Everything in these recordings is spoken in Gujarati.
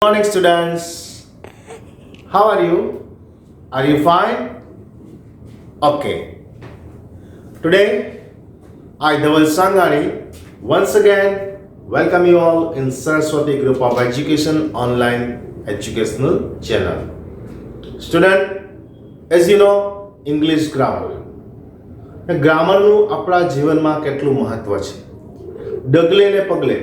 Morning, students. How are you? Are you fine? Okay. Today, I, Dhaval Sangani, once again welcome you all in Saraswati Group of Education online educational channel. Student, as you know, English grammar. ગ્રામરનું આપણા જીવનમાં કેટલું મહત્વ છે. ડગલે ને પગલે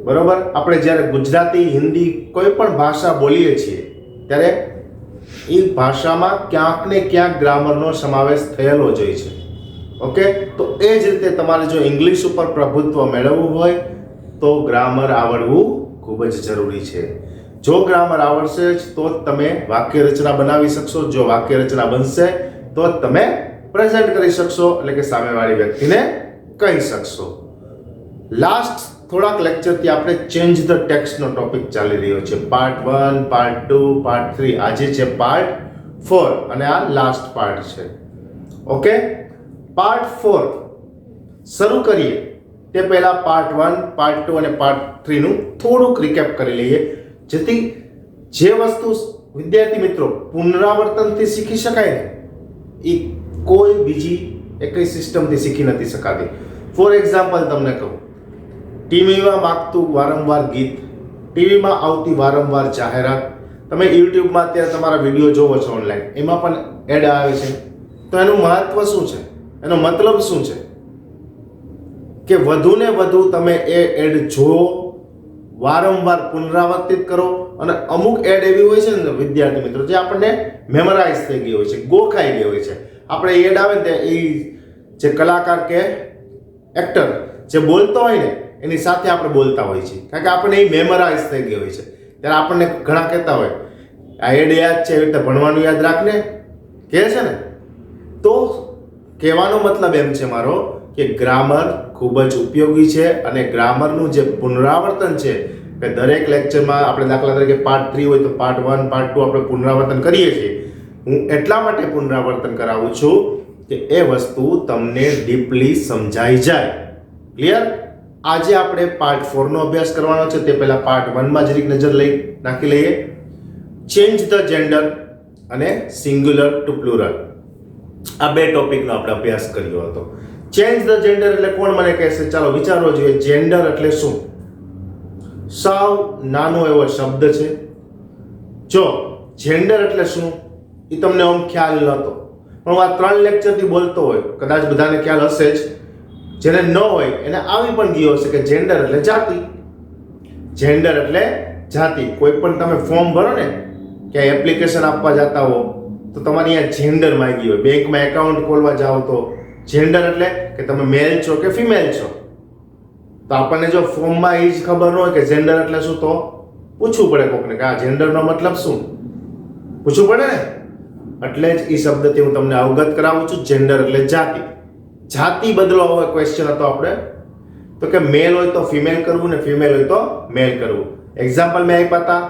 બરોબર, આપણે જ્યારે ગુજરાતી હિન્દી કોઈ પણ ભાષા બોલીએ છીએ ત્યારે એ ભાષામાં ક્યાંક ને ક્યાંક ગ્રામરનો સમાવેશ થયેલો જ હોય છે. ઓકે, તો એ જ રીતે તમારે જો ઇંગ્લિશ ઉપર પ્રભુત્વ મેળવવું હોય તો ગ્રામર આવડવું ખૂબ જ જરૂરી છે. જો ગ્રામર આવડશે જ તો જ તમે વાક્ય રચના બનાવી શકશો. જો વાક્ય રચના બનશે તો જ તમે પ્રેઝન્ટ કરી શકશો, એટલે કે સામેવાળી વ્યક્તિને કહી શકશો. લાસ્ટ થોડાક લેક્ચરથી આપણે ચેન્જ ધ ટેક્સ્ટનો ટોપિક ચાલી રહ્યો છે. Part 1, part 2, part 3. આજે છે પાર્ટ 4 અને આ લાસ્ટ પાર્ટ છે. ઓકે, પાર્ટ 4 શરૂ કરીએ તે પહેલા પાર્ટ 1, પાર્ટ 2 અને પાર્ટ 3 નું થોડુંક રિકેપ કરી લઈએ, જેથી જે વસ્તુ વિદ્યાર્થી મિત્રો પુનરાવર્તનથી શીખી શકાય ને એ કોઈ બીજી એકઈ સિસ્ટમથી શીખી નથી શકાતી. ફોર એક્ઝામ્પલ તમને કહું, ટીવીમાં વાગતું વારંવાર ગીત, ટીવીમાં આવતી વારંવાર જાહેરાત, તમે યુટ્યુબમાં અત્યારે તમારા વિડીયો જોવો છો ઓનલાઈન, એમાં પણ એડ આવે છે. તો એનું મહત્વ શું છે, એનો મતલબ શું છે કે વધુ ને વધુ તમે એ એડ જુઓ, વારંવાર પુનરાવર્તિત કરો. અને અમુક એડ એવી હોય છે ને વિદ્યાર્થી મિત્રો જે આપણને મેમરાઇઝ થઈ ગઈ હોય છે, ગોખાઈ ગઈ હોય છે. આપણે એડ આવે ને એ જે કલાકાર કે એક્ટર જે બોલતો હોય ને એની સાથે આપણે બોલતા હોઈએ છીએ, કારણ કે આપણને એ મેમરાઇઝ થઈ ગઈ હોય છે. ત્યારે આપણને ઘણા કહેતા હોય આ એડ યાદ છે, એવી રીતે ભણવાનું યાદ રાખને કહે છે ને. તો કહેવાનો મતલબ એમ છે મારો કે ગ્રામર ખૂબ જ ઉપયોગી છે અને ગ્રામરનું જે પુનરાવર્તન છે કે દરેક લેક્ચરમાં આપણે દાખલા તરીકે પાર્ટ 3 હોય તો પાર્ટ 1, પાર્ટ 2 આપણે પુનરાવર્તન કરીએ છીએ. હું એટલા માટે પુનરાવર્તન કરાવું છું કે એ વસ્તુ તમને ડીપલી સમજાઈ જાય. ક્લિયર? આજે આપણે પાર્ટ 4 નો અભ્યાસ કરવાનો છે. તે પહેલા પાર્ટ 1 માં જરીક નજર નાખી લઈએ. ચેન્જ ધ જેન્ડર અને સિંગ્યુલર ટુ પ્લુરલ, આ બે ટોપિકનો આપણે અભ્યાસ કર્યો હતો. ચેન્જ ધ જેન્ડર એટલે કોણ મને કહેશે? ચાલો વિચારવો જોઈએ. જેન્ડર એટલે શું? સાવ નાનો એવો શબ્દ છે. જો જેન્ડર એટલે શું એ તમને આમ ખ્યાલ નહોતો, પણ હું આ 3 લેક્ચરથી બોલતો હોય, કદાચ બધાને ખ્યાલ હશે જ. જેને ન હોય એને આવી પણ ગયો હશે કે જેન્ડર એટલે જાતિ. જેન્ડર એટલે જાતિ. કોઈ પણ તમે ફોર્મ ભરો ને, ક્યાંય એપ્લિકેશન આપવા જતા હો તો તમારી અહીંયા જેન્ડર માંગી હોય. બેંકમાં એકાઉન્ટ ખોલવા જાઓ તો જેન્ડર એટલે કે તમે મેલ છો કે ફિમેલ છો. તો આપણને જો ફોર્મમાં એ જ ખબર ન હોય કે જેન્ડર એટલે શું, તો પૂછવું પડે કોકને કે આ જેન્ડરનો મતલબ શું, પૂછવું પડે ને. એટલે જ એ શબ્દથી હું તમને અવગત કરાવું છું. જેન્ડર એટલે જાતિ. જાતિ બદલવા હોય ક્વેશ્ચન હતો આપણે તો કે મેલ હોય તો ફિમેલ કરવું ને ફિમેલ હોય તો મેલ કરવું. એક્ઝામ્પલ મેં આપ્યા હતા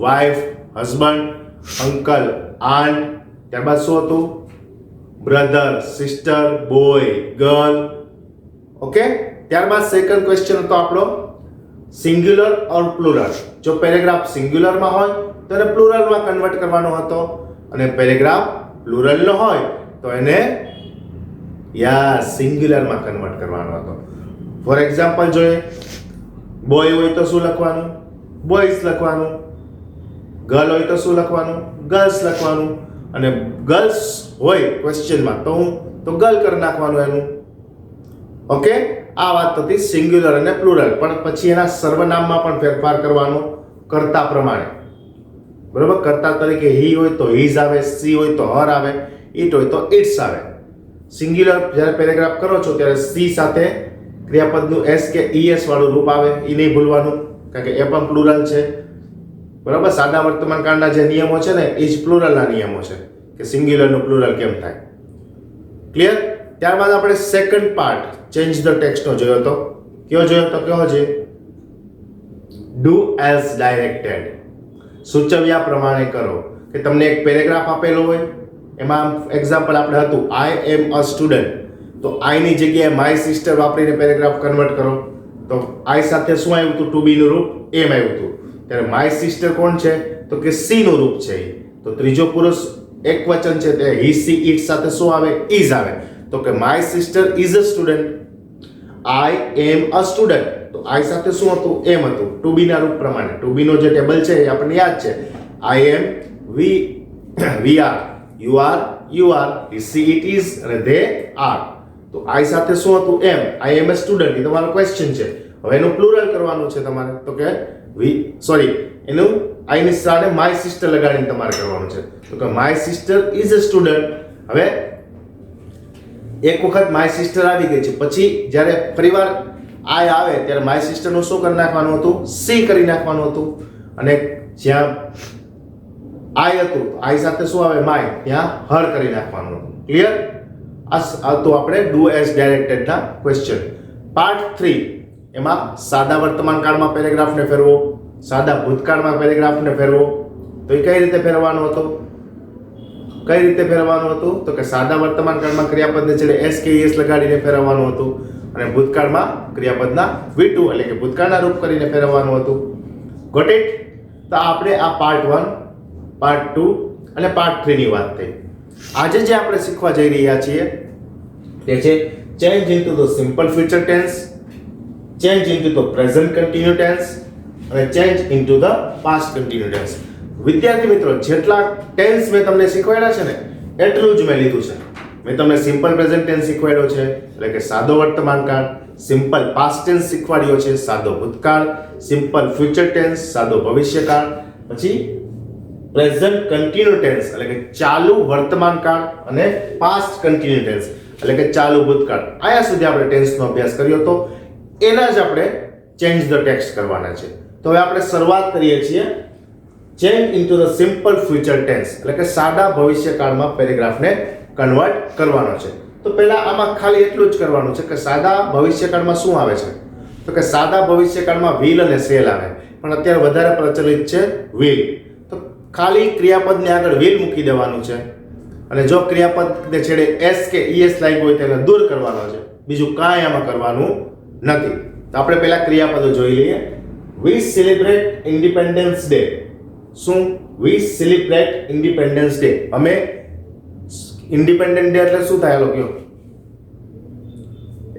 વાઇફ, હસબન્ડ, અંકલ, આન્ટ. ત્યારબાદ શું હતું? Brother, sister, boy, girl. Okay, ત્યારબાદ સેકન્ડ ક્વેશ્ચન હતો આપણો સિંગ્યુલર ઓર પ્લુરલ. જો પેરેગ્રાફ સિંગ્યુલરમાં હોય તો એને પ્લુરલમાં કન્વર્ટ કરવાનો હતો, અને પેરેગ્રાફ પ્લુરલનો હોય તો એને સિંગ્યુલરમાં કન્વર્ટ કરવાનો હતો. ફોર એક્ઝામ્પલ જોઈએ, બોય હોય તો શું લખવાનું? બોયઝ લખવાનું. ગર્લ હોય તો શું લખવાનું? ગર્લ્સ લખવાનું. અને ગર્લ્સ હોય ક્વેશ્ચનમાં તો ગર્લ કરી નાખવાનું એનું. ઓકે, આ વાત હતી સિંગ્યુલર અને પ્લુરલ. પણ પછી એના સર્વનામમાં પણ ફેરફાર કરવાનો કર્તા પ્રમાણે. બરોબર, કર્તા તરીકે હી હોય તો હીઝ આવે, સી હોય તો હર આવે, ઇટ હોય તો ઇટ્સ આવે. સિંગ્યુલર જ્યારે પેરેગ્રાફ કરો છો ત્યારે સી સાથે ક્રિયાપદનું એસ કે ઈએસ વાળું રૂપ આવે, એ નહીં ભૂલવાનું, કારણ કે એ પણ પ્લુરલ છે. બરાબર, સાદા વર્તમાન કાળના જે નિયમો છે ને એ જ પ્લુરલના નિયમો છે કે સિંગ્યુલરનું પ્લુરલ કેમ થાય. ક્લિયર? ત્યારબાદ આપણે સેકન્ડ પાર્ટ ચેન્જ ધ ટેક્સ્ટનો જોયો હતો. કયો જોયો હતો? કયો છે? Do as directed. સૂચવ્યા પ્રમાણે કરો. કે તમને એક પેરેગ્રાફ આપેલો હોય, એમાં એક્ઝામ્પલ આપણે હતું આઈ એમ અ સ્ટુડન્ટ, તો આઈ ની જગ્યાએ માય સિસ્ટર વાપરીને પેરેગ્રાફ કન્વર્ટ કરો. તો આઈ સાથે શું આવ્યું હતું? ટુ બી નું રૂપ એમ આવ્યું હતું. ત્યારે માય સિસ્ટર કોણ છે તો કે સી નું રૂપ છે. તો ત્રીજો પુરુષ એક વચન છે તે હી સી ઇટ સાથે શું આવે ઇઝ આવે. તો કે my sister is a student. I am a student. તો આઈ સાથે શું હતું એમ હતું ટુ બી ના રૂપ પ્રમાણે. ટુ બી નો જે ટેબલ છે એ આપણને યાદ છે. I am we are you are he she it is અને ધે આર. તો આઈ સાથે શું હતું એમ. આઈ એમ અ સ્ટુડન્ટ. એ તમારો ક્વેશ્ચન છે. હવે એનું પ્લુરલ કરવાનું છે તમારે. તો કે એનું આઈ ની સાથે માય સિસ્ટર લગાડીને તમારે કરવાનું છે. તો કે my sister is a student. હવે એક વખત માય સિસ્ટર આવી ગઈ છે પછી જ્યારે ફરીવાર આઈ આવે ત્યારે માય સિસ્ટર નું શું કરી નાખવાનું હતું સી કરી નાખવાનું હતું. અને જ્યાં આઈ હતું આઈ સાથે શું આવે માય ત્યાં હર કરી નાખવાનું હતું. ક્લિયર? આ તો આપણે ડુ એઝ ડાયરેક્ટેડ ના ક્વેશ્ચન. પાર્ટ 3 એમાં સાદા વર્તમાન કાળમાં પેરેગ્રાફને ફેરવો, સાદા ભૂતકાળમાં પેરેગ્રાફને ફેરવો. તો એ કઈ રીતે ફેરવવાનો હતો? કઈ રીતે ફેરવવાનું હતું? તો કે સાદા વર્તમાન કાળમાં ક્રિયાપદને છેડે એસ કે એસ લગાડીને ફેરવવાનું હતું અને ભૂતકાળમાં ક્રિયાપદના V2 એટલે કે ભૂતકાળના રૂપ કરીને ફેરવવાનું હતું. Got it? તો આપણે આ પાર્ટ 1, પાર્ટ 2 અને પાર્ટ 3 ની વાત થઈ. આજે જે આપણે શીખવા જઈ રહ્યા છીએ તે છે change into the simple future tense, change into the present continue tense અને change into the past continue tense. વિદ્યાર્થી મિત્રો, જેટલા ટેન્સ મેં તમને શીખવાડ્યા છે ને એટલું જ મેં લીધું છે. મેં તમને સિમ્પલ પ્રેઝન્ટ ટેન્સ શીખવાડ્યો છે એટલે કે સાદો વર્તમાન કાળ, સિમ્પલ પાસ્ટ ટેન્સ શીખવાડ્યો છે સાદો ભૂતકાળ, સિમ્પલ ફ્યુચર ટેન્સ સાદો ભવિષ્યકાળ, પછી પ્રેઝન્ટ કન્ટિન્યુ ટેન્સ એટલે કે ચાલુ વર્તમાન કાળ અને પાસ્ટ કન્ટિન્યુ ટેન્સ એટલે કે ચાલુ ભૂતકાળ. આયા સુધી આપણે ટેન્સનો અભ્યાસ કર્યો હતો. એના જ આપણે ચેન્જ ધ ટેક્સ્ટ કરવાના છે. તો હવે આપણે શરૂઆત કરીએ છીએ change into the simple future tense એટલે કે સાદા ભવિષ્યકાળમાં પેરેગ્રાફને કન્વર્ટ કરવાનો છે. તો પહેલા આમાં ખાલી એટલું જ કરવાનું છે કે સાદા ભવિષ્યકાળમાં શું આવે છે? તો કે સાદા ભવિષ્યકાળમાં will અને shall આવે, પણ અત્યારે વધારે પ્રચલિત છે will. તો ખાલી ક્રિયાપદની આગળ will મૂકી દેવાનું છે અને જો ક્રિયાપદને છેડે s કે es લાગ્યું હોય તેને દૂર કરવાનો છે. બીજું કાંઈ આમાં કરવાનું નથી. તો આપણે પહેલા ક્રિયાપદો જોઈ લઈએ. We celebrate Independence Day. શું? We celebrate Independence Day. અમે ઇન્ડિપેન્ડન્ટ ડે એટલે શું થાય લોકો?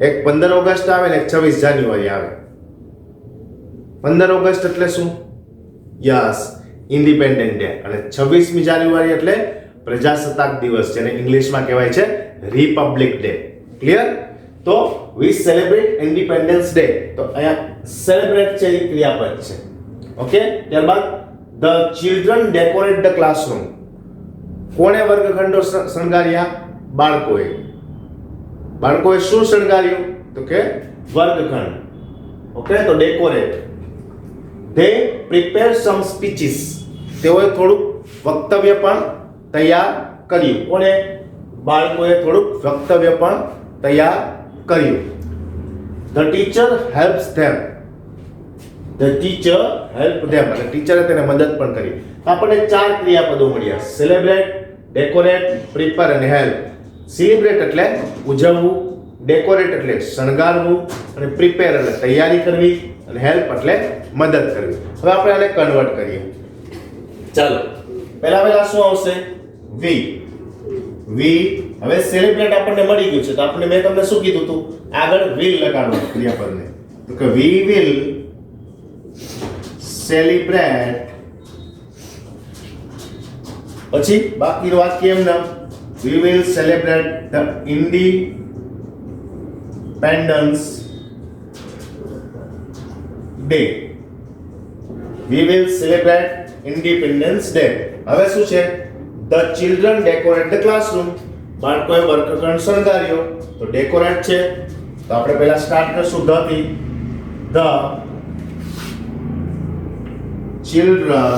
એક 15 ઓગસ્ટ આવે ને એક 26 જાન્યુઆરી આવે. 15 ઓગસ્ટ એટલે શું? Yes, independent day. અને 26મી જાન્યુઆરી એટલે પ્રજાસત્તાક દિવસ, જેને ઇંગ્લિશમાં કહેવાય છે રિપબ્લિક ડે. ક્લિયર? તો we celebrate Independence Day. તો અહીંયા સેલિબ્રેટ છે એ ક્રિયાપદ છે. ઓકે? ત્યારબાદ the children decorate the classroom. કોણે વર્ગખંડો શણગાર્યા? બાળકોએ. બાળકોએ શું શણગાર્યું? તો કે વર્ગખંડ. ઓકે? તો decorate. they prepare some speeches. તેઓએ થોડુંક વક્તવ્ય પણ તૈયાર કર્યું. કોણે? બાળકોએ થોડુંક વક્તવ્ય પણ તૈયાર કર્યું. the teacher helps them. The teacher help them. એટલે ટીચરે તેને મદદ પણ કરી. આપણને 4 ક્રિયાપદો મળ્યા: સેલિબ્રેટ, ડેકોરેટ, પ્રિપેર અને હેલ્પ. સેલિબ્રેટ એટલે ઉજવવું, ડેકોરેટ એટલે શણગારવું અને પ્રિપેર એટલે તૈયારી કરવી અને હેલ્પ એટલે મદદ કરવી. હવે આપણે આને કન્વર્ટ કરીએ. ચાલો, પહેલા શું આવશે? વી. હવે સેલિબ્રેટ આપણને મળી ગયું છે તો આપણે મેં તમને શું કીધું હતું? આગળ will લગાડવાનું ક્રિયાપદને. તો કે we will celebrate. પછી બાકીનું વાક્ય એમ નામ we will celebrate the Independence Day. We will celebrate Independence Day. હવે શું છે? The children decorate the classroom. બાળકોએ વર્ગખંડ શણગાર્યો. તો ડેકોરેટ છે તો આપણે પહેલા સ્ટાર્ટ કરશું the થી. The children.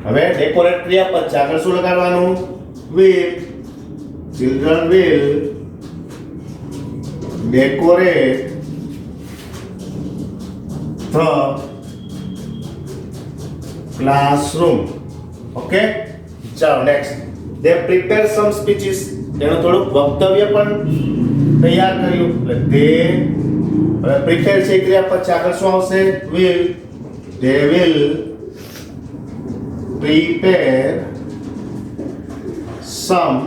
હવે ડેકોરેટ ક્રિયાપદ છે, આગળ શું લગાડવાનું? will. Children will decorate the classroom. Okay? ચાલો next. they prepare some speeches. તેનું થોડુંક વક્તવ્ય પણ તૈયાર કર્યું એટલે they હવે પ્રિપેર છે ક્રિયાપદ છે, આગળ શું આવશે? will. They will prepare some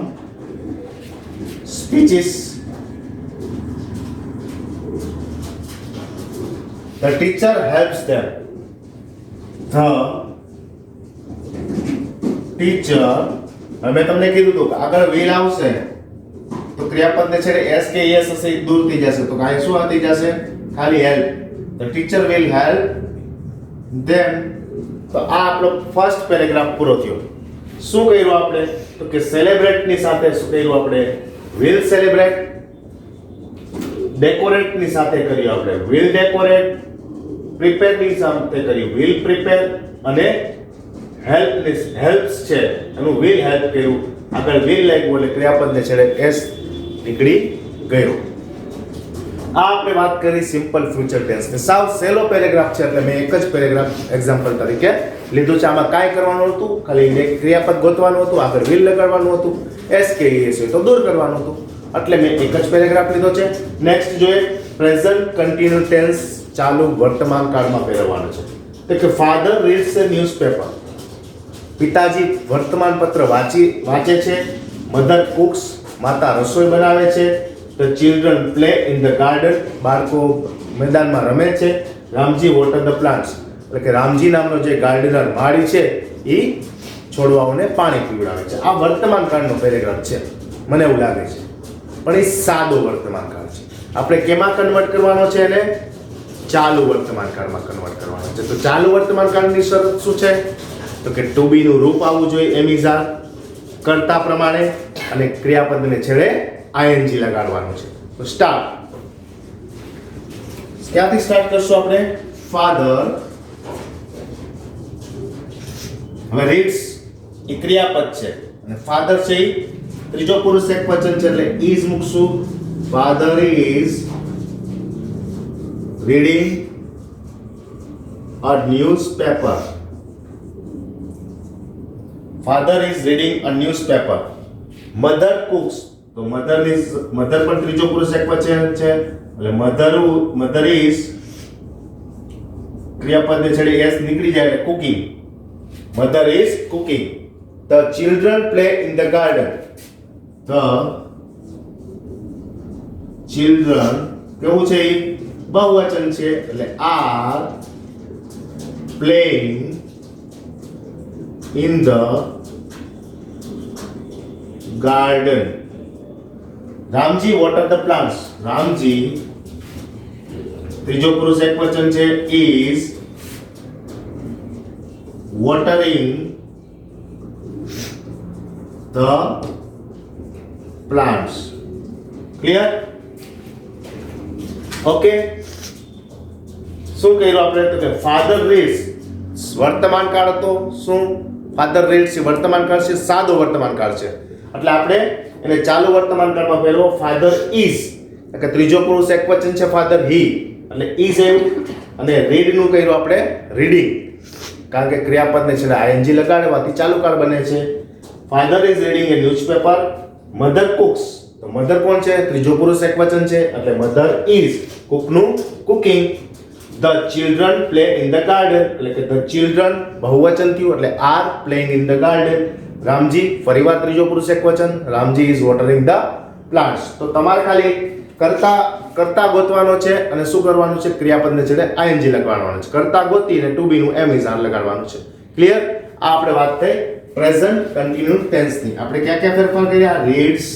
speeches. The teacher helps them. The teacher. હવે મેં તમને કીધું હતું કે આગળ will આવશે તો ક્રિયાપદને છેડે s કે es હશે એ દૂર થઈ જશે, તો કાંઈ શું થઈ જશે? ખાલી help. The teacher will help them. તો આ આપણો ફર્સ્ટ પેરેગ્રાફ પૂરો થયો. શું કર્યું આપણે? તો કે સેલિબ્રેટ ની સાથે શું કર્યું આપણે? will celebrate. ડેકોરેટ ની સાથે કર્યું આપણે will decorate. પ્રિપેર ની સાથે કર્યું will prepare. અને હેલ્પ્સ છે એનું will help કર્યું. આગળ will લાગ્યું એટલે ક્રિયાપદને છેડે s નીકળી ગયો. આ આપણે વાત કરી સિમ્પલ ફ્યુચર ટેન્સ ની. સાવ સેલો પેરેગ્રાફ છે એટલે મેં એક જ પેરેગ્રાફ એક્ઝામ્પલ તરીકે લીધું છે. આમાં કાંઈ કરવાનું હતું? ખાલી એક ક્રિયાપદ ગોતવાનું હતું, આગળ will લગાડવાનું હતું, s કે es હોય તો દૂર કરવાનું હતું, એટલે મેં એક જ પેરેગ્રાફ લીધો છે. નેક્સ્ટ જોઈએ પ્રેઝન્ટ કન્ટિન્યુ ટેન્સ, ચાલુ વર્તમાન કાળમાં ફેરવવાનું છે. તો કે ફાધર રીડ્સ અ ન્યૂઝપેપર. પિતાજી વર્તમાન પત્ર વાંચે છે. Mother cooks. માતા રસોઈ બનાવે છે. The children play in the garden. બાળકો મેદાનમાં રમે છે. Ramji water the plants. એટલે કે રામજી નામનો જે ગાર્ડનર માળી છે એ છોડવાઓને પાણી પીવડાવે છે. આ વર્તમાન કાળનો પેરેગ્રાફ છે મને એવું લાગે છે, પણ એ સાદો વર્તમાન કાળ છે. આપણે કેમાં કન્વર્ટ કરવાનો છે? એને ચાલુ વર્તમાન કાળમાં કન્વર્ટ કરવાનો છે. તો ચાલુ વર્તમાન કાળની શરત શું છે? તો કે ટુ બી નું રૂપ આવવું જોઈએ એમ ઇઝ આર કર્તા પ્રમાણે, અને ક્રિયાપદને છેડે ing લગાડવાનું છે. તો સ્ટાર્ટ. ક્યાંથી સ્ટાર્ટ કરશું આપણે? ફાધર. હવે રીડ્સ એ ક્રિયાપદ છે અને ફાધર છે એ ત્રીજો પુરુષ એકવચન છે એટલે is મૂકશું. Father is reading a newspaper. Father is reading a newspaper. Mother cooks. તો મધર પણ ત્રીજો પુરુષ એકવચન છે એટલે મધર ઇઝ ક્રિયાપદને છેડે s નીકળી જાય એટલે cooking. Mother is cooking. The children play in the garden. The children કેવું છે? બહુવચન છે એટલે are playing in the garden. Ramji water the plants. Ramji ત્રીજો પુરુષ એકવચન છે is watering the plants. Clear? Okay. શું કર્યું આપણે? તો કે ફાધર રીડ્સ વર્તમાન કાળ હતો. શું? ફાધર રીડ્સ વર્તમાન કાળ છે, સાદો વર્તમાન કાળ છે એટલે આપણે એને ચાલુ વર્તમાન કાળમાં ફેરવો. ફાધર ઇઝ એટલે ત્રીજો પુરુષ એકવચન છે ફાધર હી એટલે ઇઝ આવ્યું, અને રીડ નું કર્યું આપણે રીડિંગ, કારણ કે ક્રિયાપદને છે ing લગાડવાથી ચાલુ કાળ બને છે. Father is reading A newspaper. Mother cooks. તો મધર કોણ છે? ત્રીજો પુરુષ એકવચન છે એટલે મધર ઇઝ કુક નું cooking. The children play in the garden એટલે કે ધ ચિલ્ડ્રન બહુવચન થયું એટલે are playing in the garden. Ramji ફરીવાર ત્રીજો પુરુષ એકવચન. Ramji is watering the plants. તો તમારે ખાલી કરતા ગોતવાનો છે અને શું કરવાનું છે? ક્રિયાપદને છેડે ing લગાડવાનું છે. કરતા ગોતીને ટુ બી નું એમ ઇઝ આર લગાડવાનું છે. ક્લિયર? આ આપણે વાત થઈ પ્રેઝન્ટ કન્ટિન્યુ ટેન્સ ની. આપણે ક્યાં ક્યાં ફેરફાર કર્યા? રીડ્સ,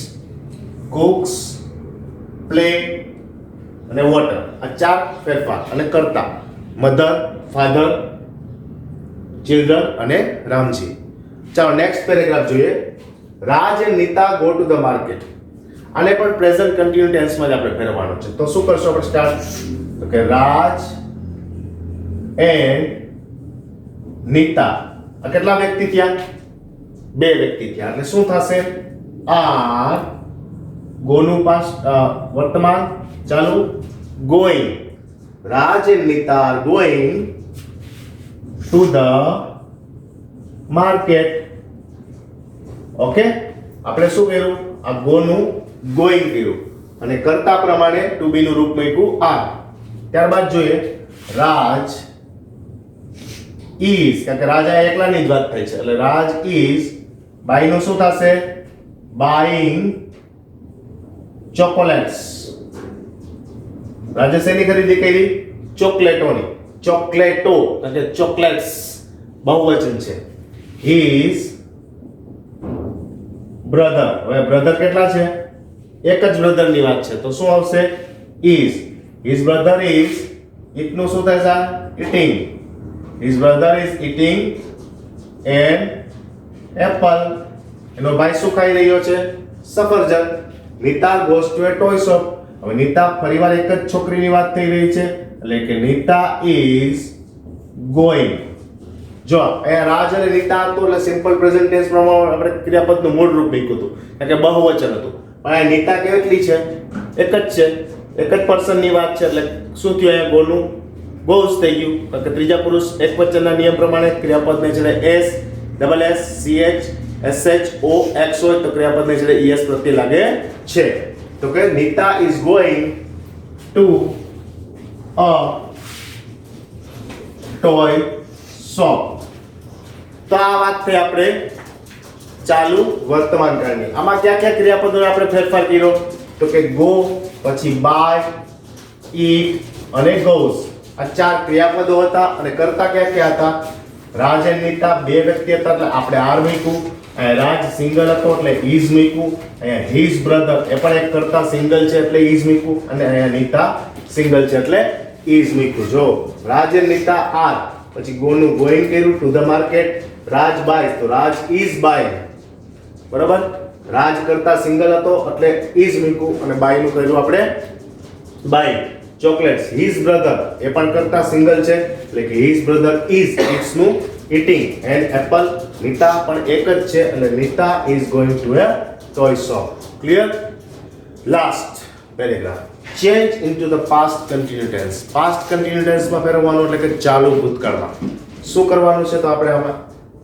cooks, play અને water. આ ચાર ફેરફાર. અને કરતા મધર, ફાધર, ચિલ્ડ્રન અને રામજી. ચાલો નેક્સ્ટ પેરેગ્રાફ જોઈએ. Raj and Nita go to the market. આને પણ પ્રેઝન્ટ કન્ટિન્યુ ટેન્સમાં જ આપણે ફેરવવાનું છે. તો શું કરશું આપણે સ્ટાર્ટ? તો કે રાજ એન્ડ નીતા. આ કેટલા વ્યક્તિ થયા? બે વ્યક્તિ થયા એટલે શું થશે? આર ગોનું પાસ્ટ વર્તમાન ચાલુ going. Raj and Nita are going to the market. Okay? આપણે શું કર્યું? આ ગો નું going કર્યું અને કરતા પ્રમાણે ટુ બી નું રૂપ મૂક્યું આર. ત્યારબાદ જોઈએ રાજ ઇઝ, કારણ કે રાજા એકલાની જ વાત થઈ છે એટલે રાજ ઇઝ બાય નું શું થશે? બાઇંગ ચોકોલેટ્સ. રાજે શેની ખરીદી કરી? ચોકલેટોની. ચોકલેટો કારણ કે ચોકલેટ્સ બહુવચન છે. હિઝ બ્રધર, હવે બ્રધર કેટલા છે? એક જ બ્રધર ની વાત છે તો શું આવશે? Is. His brother is, it નું શું થશે? Eating. His brother is eating an apple. એનો ભાઈ શું ખાઈ રહ્યો છે? સફરજન. Nita goes to A toy shop. હવે નીતા ફરીવાર એક જ છોકરીની વાત થઈ રહી છે એટલે કે નીતા ઇઝ ગોઈંગ. જો એ રાજ અને નીતા હતો એટલે સિમ્પલ પ્રેઝન્ટ ટેન્સ પ્રમાણે આપણે ક્રિયાપદનું મૂળ રૂપ મૂક્યું હતું કારણ કે બહુવચન હતું. પણ આ નીતા કેટલી છે? એક જ છે, એક જ પર્સનની વાત છે એટલે શું થયું? અહીંયા ગોનું ગોઝ થઈ ગયું કારણ કે ત્રીજા પુરુષ એકવચનના નિયમ પ્રમાણે ક્રિયાપદને છે S double S C H S H O X હોય તો ક્રિયાપદને છે ઈએસ પ્રત્યે લાગે છે. તો કે Nita is going to a toy shop. તો આ વાત થઈ આપણે ચાલુ વર્તમાન કાળની. આમાં કયા કયા ક્રિયાપદોને આપણે ફેરફાર કર્યો? તો કે ગો, પછી બાય, ઈટ અને ગોઝ. આ ચાર ક્રિયાપદો હતા અને કરતા કયા કયા હતા? રાજ અને નીતા બે વ્યક્તિ હતા એટલે આપણે આર મૂક્યું. અહીંયા રાજ સિંગલ હતો એટલે ઇઝ મૂક્યું. અહીંયા હિઝ બ્રધર એ પણ એક કરતા સિંગલ છે એટલે ઇઝ મૂક્યું અને અહીંયા નીતા સિંગલ છે એટલે ઇઝ મૂક્યું. જો રાજ અને નીતા આર, પછી ગોનું ગોઈંગ કર્યું to the market. Raj by તો રાજ ઇઝ બાય. બરાબર? રાજ કરતા સિંગલ હતો એટલે ઇઝ મૂક્યું અને બાય નું કર્યું આપણે બાય. ચોકલેટ્સ હિઝ બ્રધર એ પણ કરતા સિંગલ છે એટલે કે હિઝ બ્રધર ઇઝ ઇટ્સ નું eating and apple. નીતા પણ એક જ છે એટલે Nita is going to a toy shop. Clear? Last paragraph. Change into the past continuous tense. Past continuous tense માં ફેરવવાનું એટલે કે ચાલુ ભૂતકાળમાં. શું કરવાનું છે તો આપણે આમાં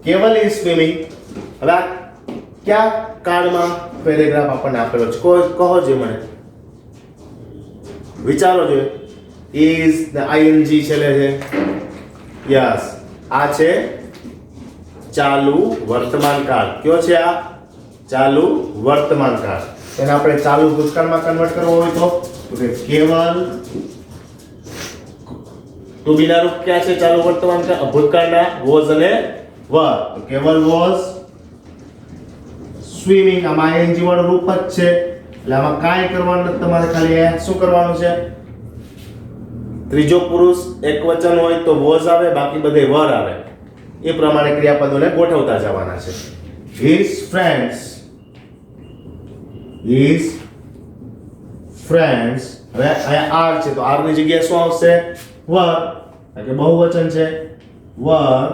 કેવલ is swimming. હવે આ કયા કાળમાં પેરેગ્રાફ આપણને આપેલો છે? કહો જે મને વિચારો જોઈએ. is the ing છેલ્લે છે. યસ, આ છે ચાલુ વર્તમાન કાળ. કયો છે આ? ચાલુ વર્તમાન કાળ. એને આપણે ચાલુ ભૂતકાળમાં કન્વર્ટ કરવો હોય તો કે કેવલ ટુ બી ના રૂપ ક્યાં છે ચાલુ વર્તમાન કાળ? ભૂતકાળના was અને were. તો કેવલ was swimming. આમાં ing વાળું રૂપ જ છે એટલે આમાં કાંઈ કરવાનું નથી તમારે, ખાલી શું કરવાનું છે? ત્રીજો પુરુષ એકવચન હોય તો was આવે, બાકી બધે were આવે. એ પ્રમાણે ક્રિયાપદોને ગોઠવતા જવાના છે. his friends હવે અહીંયા આર છે તો આર ની જગ્યાએ શું આવશે? were કારણ કે બહુવચન છે. were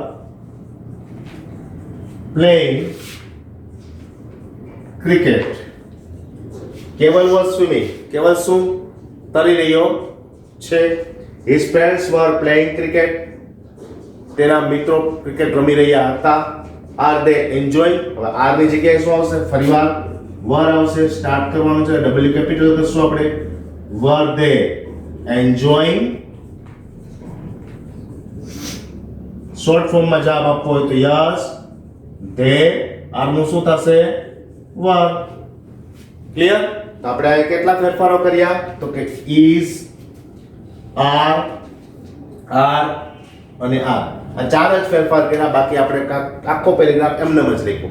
playing cricket. કેવલ was swimming. કેવલ શું તરી રહ્યો છે? his friends were playing cricket. તેના મિત્રો ક્રિકેટ રમી રહ્યા હતા. આર દે એન્જોય. હવે આર ની જગ્યાએ શું આવશે? ફરીવાર વર આવશે. સ્ટાર્ટ કરવાનું છે, ડબલ્યુ કેપિટલ કરશું આપણે. વર દે એન્જોયિંગ. શોર્ટ ફોર્મમાં જવાબ આપવો હોય તો યસ ધે. આર નું શું થશે? વર. ક્લિયર? તો આપણે આ કેટલા ફેરફારો કર્યા? તો કે ઇઝ, આર, આર અને આર. આ ચાર જ ફેરફાર કર્યા, બાકી આપણે આખો પેરેગ્રાફ એમને જ લખ્યો.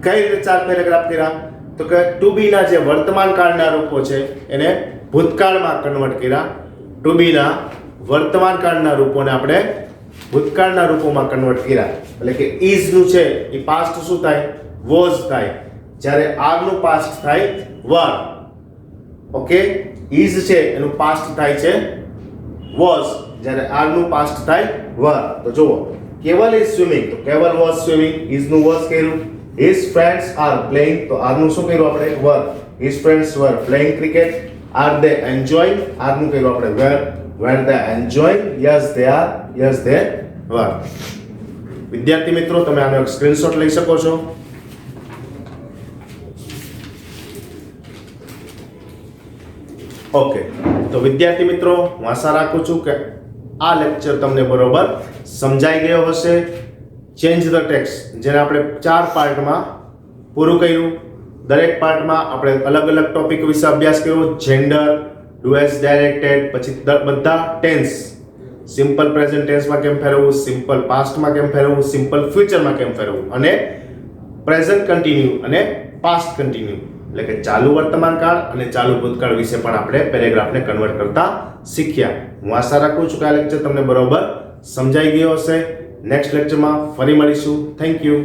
કઈ રીતે ચાર પેરેગ્રાફ કર્યા? તો કે ટુ બી ના જે વર્તમાન કાળના રૂપો છે એને ભૂતકાળમાં કન્વર્ટ કર્યા. ટુ બી ના વર્તમાન કાળના રૂપોને આપણે ભૂતકાળના રૂપોમાં કન્વર્ટ કર્યા. એટલે કે ઇઝ નું છે એ પાસ્ટ શું થાય? વોઝ થાય. જ્યારે આર નું પાસ્ટ થાય વર. ઓકે, ઇઝ છે એનું પાસ્ટ થાય છે વોઝ, જ્યારે આર નું પાસ્ટ થાય વર. તો જુઓ, કેવલ ઇઝ સ્વિમિંગ તો કેવલ વોઝ સ્વિમિંગ. ઇઝ નું વોઝ કર્યું. હિઝ ફ્રેન્ડ્સ આર પ્લેઇંગ તો આર નું શું કર્યું આપણે? Were. His friends were playing cricket. Are they enjoying. Are નું કર્યું આપણે were. Were they enjoying. Yes they are. Yes they were. વિદ્યાર્થી મિત્રો, તમે આનો એક સ્ક્રીનશોટ લઈ શકો છો. ઓકે, તો વિદ્યાર્થી મિત્રો, હું આશા રાખું છું કે આ લેક્ચર તમને બરોબર સમજાઈ ગયો હશે. ચેન્જ ધ ટેક્સ્ટ, જેને આપણે 4 પાર્ટમાં પૂરું કર્યું. દરેક પાર્ટમાં આપણે અલગ અલગ ટોપિક વિશે અભ્યાસ કર્યો. જેન્ડર, ડુ એઝ ડાયરેક્ટેડ, પછી બધા ટેન્સ, સિમ્પલ પ્રેઝન્ટ ટેન્સમાં કેમ ફેરવવું, સિમ્પલ પાસ્ટમાં કેમ ફેરવવું, સિમ્પલ ફ્યુચરમાં કેમ ફેરવવું, અને પ્રેઝન્ટ કન્ટિન્યુ અને પાસ્ટ કન્ટિન્યુ એટલે કે ચાલુ વર્તમાન કાળ અને ચાલુ ભૂતકાળ વિશે પણ આપણે પેરેગ્રાફને કન્વર્ટ કરતા શીખ્યા. હું આશા રાખું છું કે આ લેક્ચર તમને બરોબર સમજાઈ ગયો હશે. નેક્સ્ટ લેક્ચરમાં ફરી મળીશું. Thank you.